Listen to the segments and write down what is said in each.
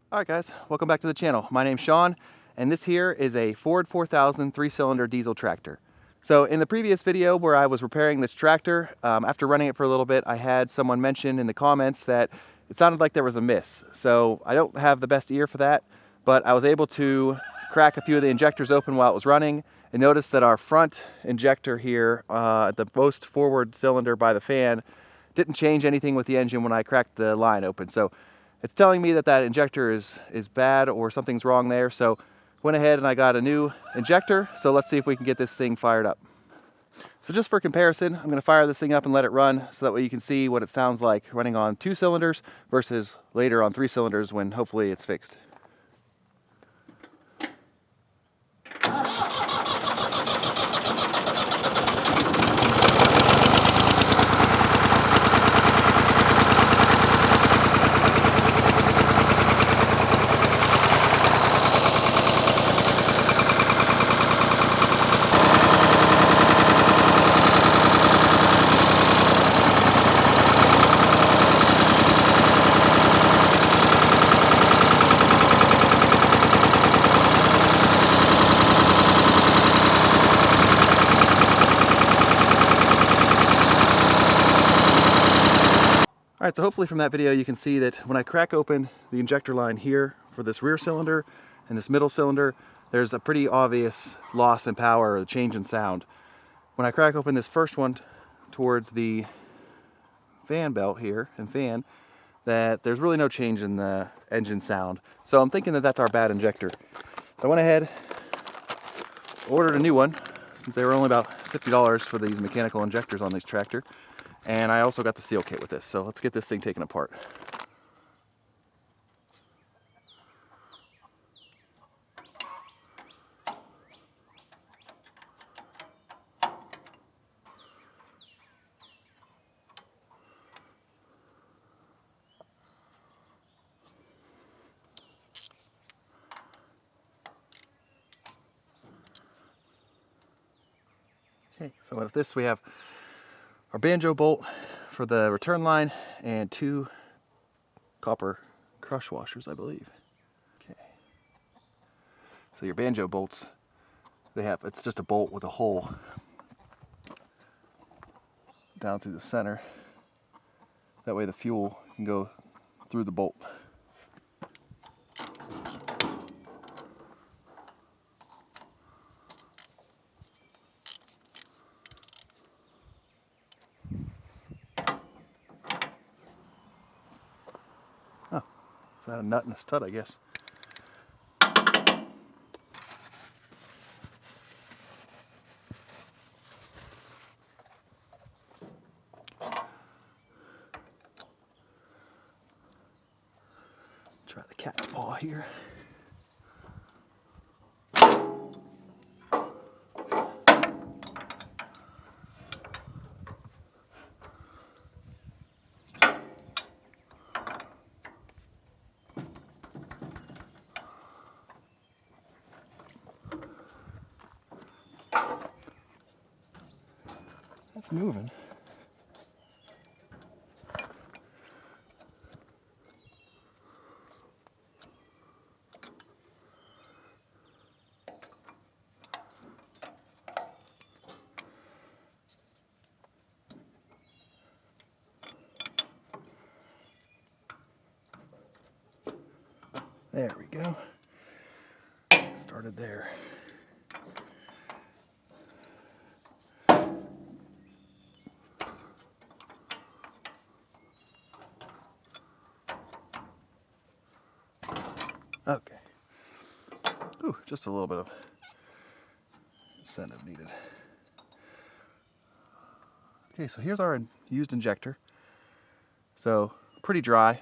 Alright guys, welcome back to the channel. My name's Sean, and this here is a Ford 4000 3-cylinder diesel tractor. So in the previous video where I was repairing this tractor, after running it for a little bit, I had someone mention in the comments that it sounded like there was a miss. So I don't have the best ear for that, but I was able to crack a few of the injectors open while it was running and notice that our front injector here, at the most forward cylinder by the fan, didn't change anything with the engine when I cracked the line open. So it's telling me that that injector is bad or something's wrong there. So went ahead and I got a new injector. So let's see if we can get this thing fired up. So just for comparison, I'm going to fire this thing up and let it run so that way you can see what it sounds like running on 2 cylinders versus later on 3 cylinders when hopefully it's fixed. Alright, so hopefully from that video you can see that when I crack open the injector line here for this rear cylinder and this middle cylinder, there's a pretty obvious loss in power or change in sound. When I crack open this first one towards the fan belt here and fan, that there's really no change in the engine sound. So I'm thinking that that's our bad injector. So I went ahead, ordered a new one since they were only about $50 for these mechanical injectors on this tractor. And I also got the seal kit with this, so let's get this thing taken apart. Okay, so with this we have our banjo bolt for the return line and 2 copper crush washers, I believe. Okay. So your banjo bolts, it's just a bolt with a hole down through the center. That way the fuel can go through the bolt. Oh, is that a nut and a stud, I guess? Try the cat's paw here. That's moving. There we go. Started there. Okay. Ooh, just a little bit of incentive needed. Okay, so here's our used injector. So, pretty dry.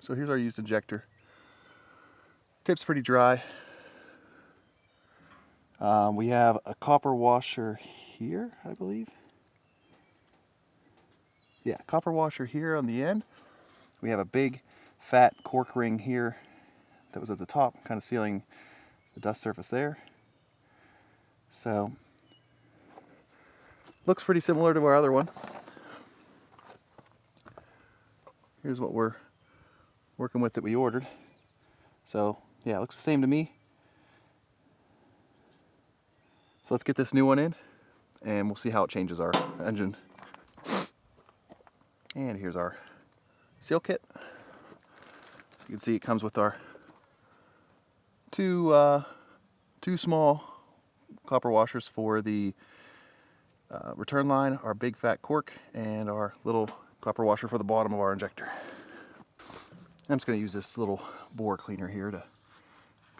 So here's our used injector. Tip's pretty dry. We have a copper washer here, I believe. Yeah, copper washer here on the end. We have a big fat cork ring here that was at the top, kind of sealing the dust surface there. So, looks pretty similar to our other one. here's what we're working with that we ordered. So yeah, it looks the same to me. So let's get this new one in and we'll see how it changes our engine. And here's our seal kit. So you can see it comes with our two small copper washers for the return line, our big fat cork, and our little copper washer for the bottom of our injector. I'm just going to use this little bore cleaner here to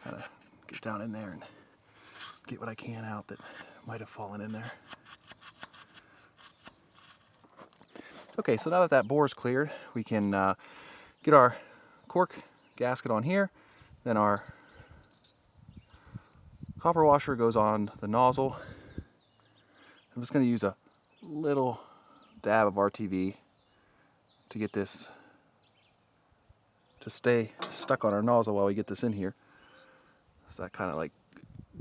kind of get down in there and get what I can out that might have fallen in there. Okay, so now that that bore is cleared, we can get our cork gasket on here. Then our copper washer goes on the nozzle. I'm just going to use a little dab of RTV to get this to stay stuck on our nozzle while we get this in here. So that kind of like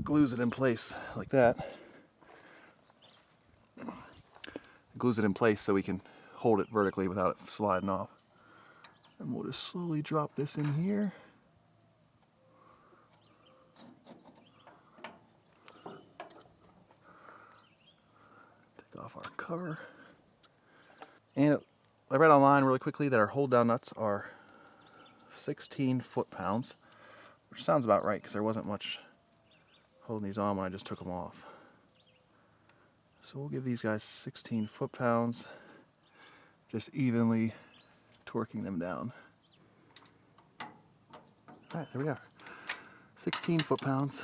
glues it in place like that. Glues it in place so we can hold it vertically without it sliding off. And we'll just slowly drop this in here. Take off our cover. And I read online really quickly that our hold down nuts are 16 foot-pounds, which sounds about right because there wasn't much holding these on when I just took them off. So we'll give these guys 16 foot-pounds, just evenly torquing them down. All right, there we are. 16 foot-pounds.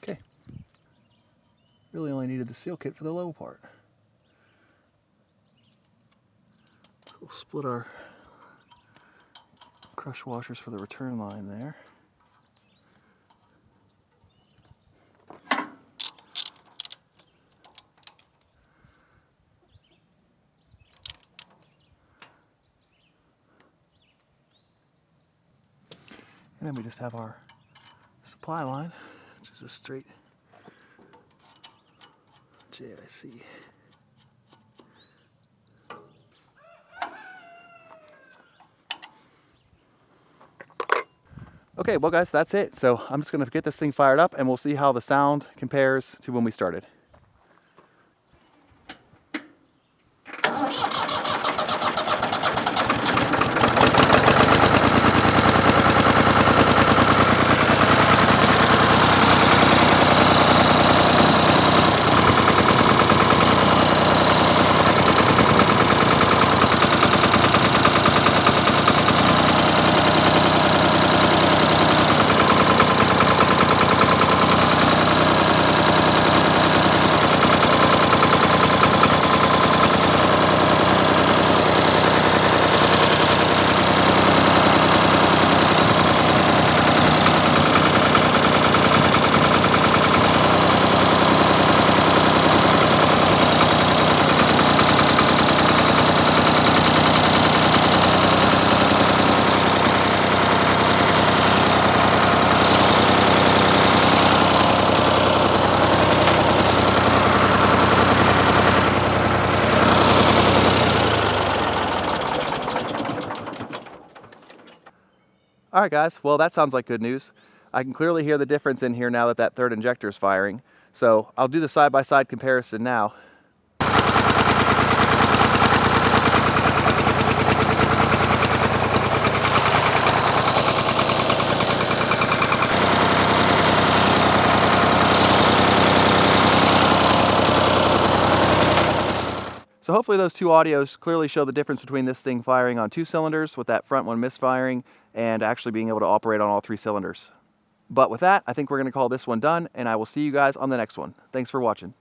Okay. Really only needed the seal kit for the low part. We'll split our crush washers for the return line there. And then we just have our supply line, which is a straight JIC. Okay, well guys, that's it. So I'm just going to get this thing fired up and we'll see how the sound compares to when we started. All right guys, well that sounds like good news. I can clearly hear the difference in here now that that third injector is firing. So I'll do the side-by-side comparison now. So hopefully those two audios clearly show the difference between this thing firing on 2 cylinders with that front one misfiring and actually being able to operate on all 3 cylinders. But with that, I think we're going to call this one done, and I will see you guys on the next one. Thanks for watching.